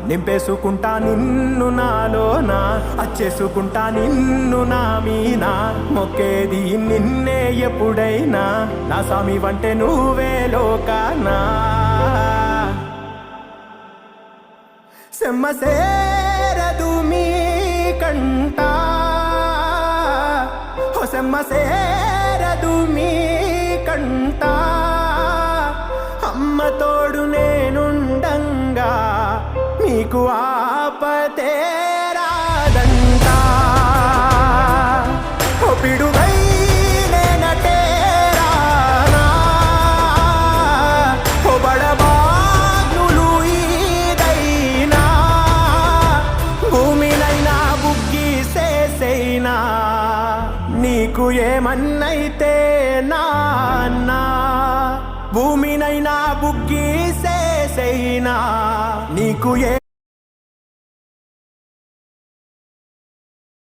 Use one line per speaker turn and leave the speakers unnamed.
నింపేసుకుంటా నిన్ను నాలోన, అచ్చేసుకుంటా నిన్ను నా మీన, మొక్కేది నిన్నే ఎప్పుడైనా, నా సామి వంటే నువ్వే లోకానా. సెమ్మ సేరదు మీ కంట, సెమ్మ సేరదు మీ కంట, అమ్మ తోడు నేనుండంగా మీకు ఆపతే రాదంట. ఓ పిడుగై నేనటేరానా, ఓ బడబాగ్నులు ఈదైనా, భూమినైనా బుగ్గిసేసైనా, నీకు ఏమన్నైతే నాన్న, భూమినైనా బుగ్గిసేసైనా, నీకు ఏ